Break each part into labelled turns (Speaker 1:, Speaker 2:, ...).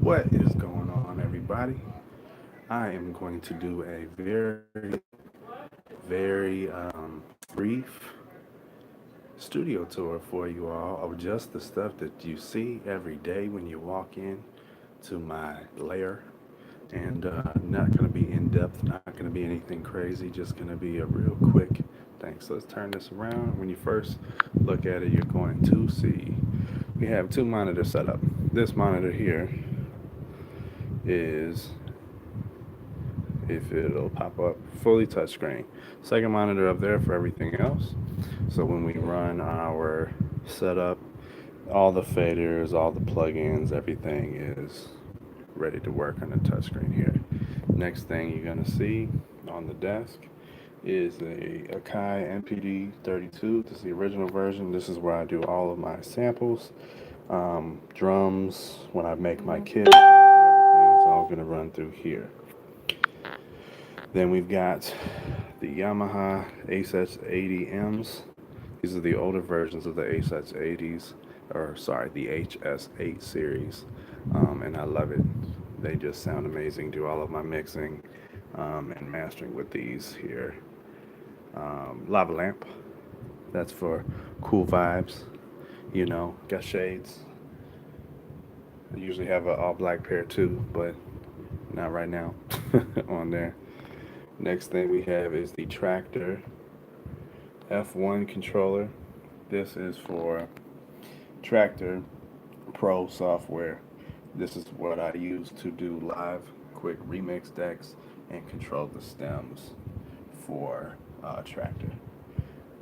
Speaker 1: What is going on, everybody? I am going to do a very brief studio tour for you all of just the stuff that you see every day when you walk in to my lair. And not going to be in depth, not going to be anything crazy, just going to be a real quick thing. So let's turn this around. When you first look at it, you're going to see we have two monitors set up. This monitor here is, if it'll pop up, fully touchscreen. Second monitor up there for everything else. So when we run our setup, all the faders, all the plugins, everything is ready to work on the touchscreen here. Next thing you're gonna see on the desk is a Akai MPD32. This is the original version. This is where I do all of my samples, drums, when I make my kit, everything. It's all gonna run through here. Then we've got the Yamaha HS80Ms. These are the older versions of the HS80s, or sorry, the HS8 series, and I love it. They just sound amazing. Do all of my mixing and mastering with these here. Lava lamp. That's for cool vibes. Got shades. I usually have an all black pair too, but not right now on there. Next thing we have is the Tractor F1 controller. This is for Tractor Pro software. This is what I use to do live quick remix decks and control the stems for Tractor.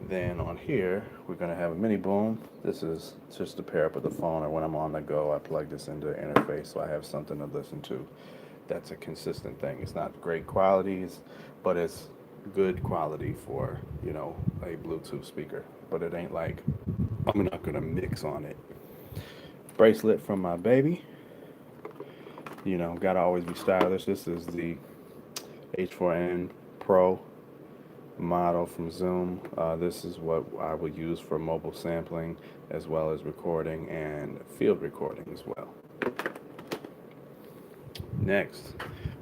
Speaker 1: Then on here, we're going to have a mini boom. This is just to pair up with the phone, or when I'm on the go, I plug this into the interface so I have something to listen to. That's a consistent thing. It's not great qualities, but it's good quality for, a Bluetooth speaker. But it ain't like I'm not going to mix on it. Bracelet from my baby. Gotta always be stylish. This is the H4n Pro model from Zoom. This is what I would use for mobile sampling as well as recording and field recording as well. Next,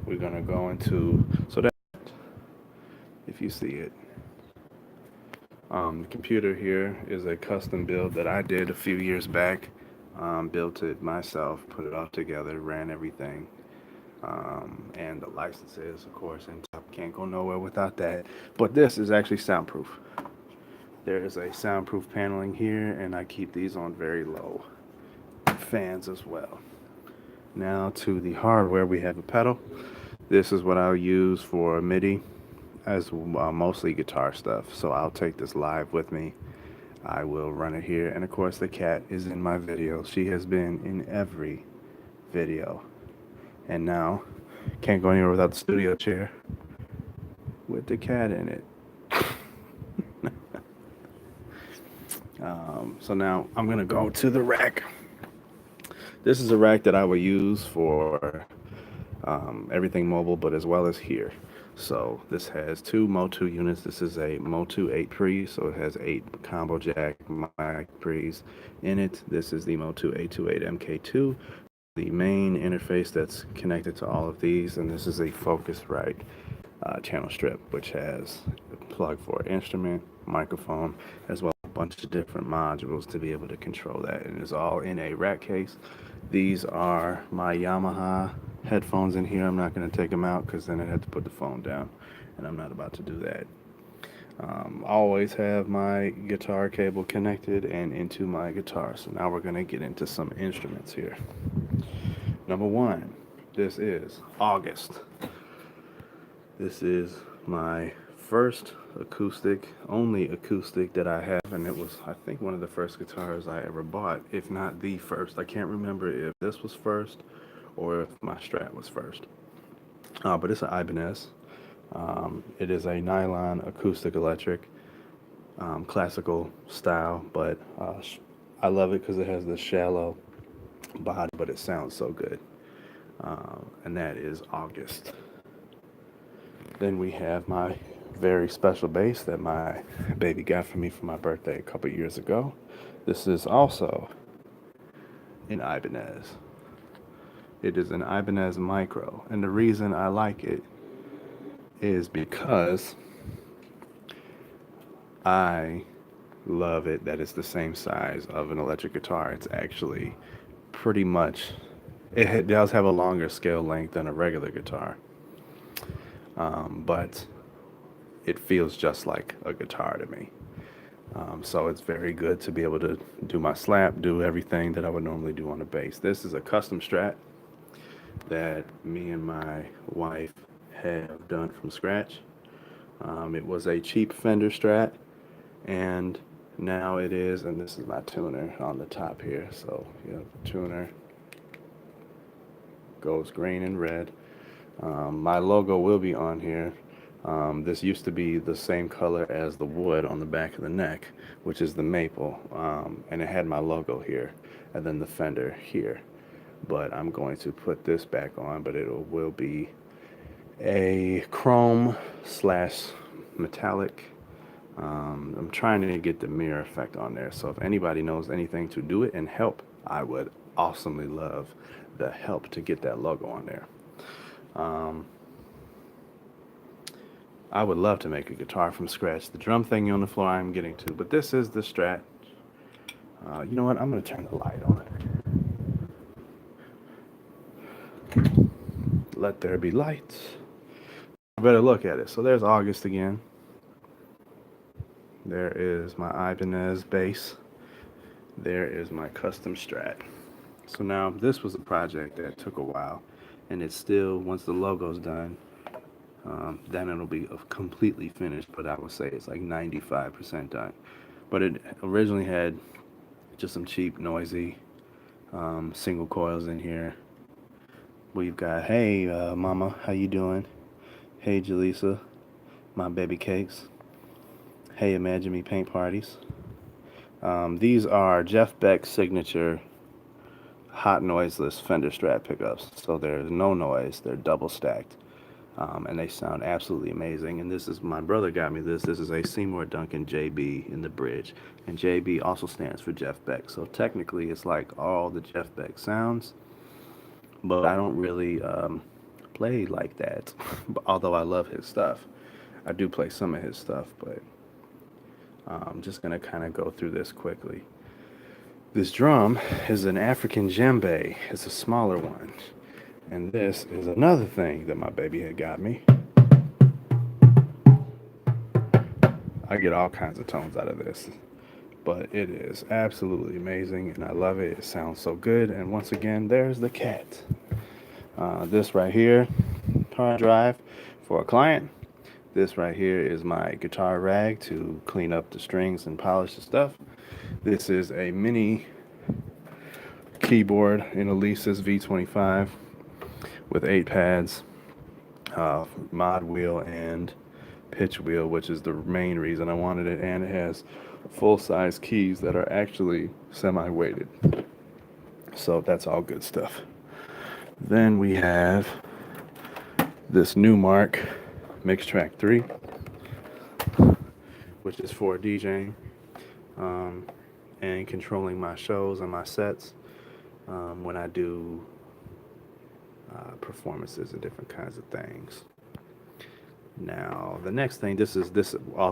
Speaker 1: we're going to go into, so that, if you see it, the computer here is a custom build that I did a few years back. Built it myself, put it all together, ran everything. And the licenses, of course, and top can't go nowhere without that. But this is actually soundproof. There is a soundproof paneling here, and I keep these on very low. Fans as well. Now to the hardware, we have a pedal. This is what I'll use for MIDI, as mostly guitar stuff. So I'll take this live with me. I will run it here, and of course the cat is in my video. She has been in every video. And now, can't go anywhere without the studio chair with the cat in it. So now I'm going to go to the rack. This is a rack that I will use for everything mobile, but as well as here. So this has two Motu units. This is a Motu 8 pre, so it has 8 combo jack mic pre's in it. This is the Motu 828 MK2. The main interface that's connected to all of these, and this is a Focusrite channel strip, which has a plug for instrument, microphone, as well as a bunch of different modules to be able to control that, and it's all in a rack case. These are my Yamaha headphones in here. I'm not going to take them out because then I'd have to put the phone down, and I'm not about to do that. Always have my guitar cable connected and into my guitar. So now we're going to get into some instruments here. Number one, this is August. This is my first acoustic, only acoustic that I have, and it was, I think, one of the first guitars I ever bought, if not the first. I can't remember if this was first or if my Strat was first. But it's an Ibanez. It is a nylon acoustic electric, classical style, but I love it because it has the shallow body, but it sounds so good. And that is August. Then we have my very special bass that my baby got for me for my birthday a couple years ago. This is also an Ibanez. It is an Ibanez Micro, and the reason I like it is because I love it that it's the same size of an electric guitar. It's actually pretty much, does have a longer scale length than a regular guitar, but it feels just like a guitar to me. So it's very good to be able to do my slap, do everything that I would normally do on a bass. This is a custom Strat that me and my wife have done from scratch. It was a cheap Fender Strat, and now it is, and this is my tuner on the top here. So you know, the tuner goes green and red. My logo will be on here. This used to be the same color as the wood on the back of the neck, which is the maple, and it had my logo here, and then the Fender here. But I'm going to put this back on, but it will be a chrome slash metallic. I'm trying to get the mirror effect on there, so if anybody knows anything to do it and help, I would awesomely love the help to get that logo on there. I would love to make a guitar from scratch. The drum thing on the floor I'm getting to, but this is the Strat. You know what? I'm going to turn the light on. Let there be light. I better look at it. So there's August again. There is my Ibanez bass. There is my custom Strat. So now this was a project that took a while, and it's still, once the logo's done, then it'll be completely finished, but I would say it's like 95% done. But it originally had just some cheap, noisy single coils in here. We've got, hey, mama, how you doing? Hey, Jaleesa, my baby cakes. Hey, Imagine Me paint parties. These are Jeff Beck's signature hot noiseless Fender Strat pickups. So there's no noise, they're double stacked. And they sound absolutely amazing. And this is, my brother got me this. This is a Seymour Duncan JB in the bridge. And JB also stands for Jeff Beck. So technically it's like all the Jeff Beck sounds. But I don't really play like that. Although I love his stuff. I do play some of his stuff, but I'm just going to kind of go through this quickly. This drum is an African djembe. It's a smaller one. And this is another thing that my baby had got me. I get all kinds of tones out of this, but it is absolutely amazing, and I love it. It sounds so good. And once again, there's the cat. This right here, hard drive for a client. This right here is my guitar rag to clean up the strings and polish the stuff. This is a mini keyboard in Elisa's V25 with 8 pads, mod wheel, and pitch wheel, which is the main reason I wanted it. And it has full-size keys that are actually semi-weighted. So that's all good stuff. Then we have this Newmark Mix Track 3, which is for DJing and controlling my shows and my sets when I do performances and different kinds of things. Now, the next thing, this also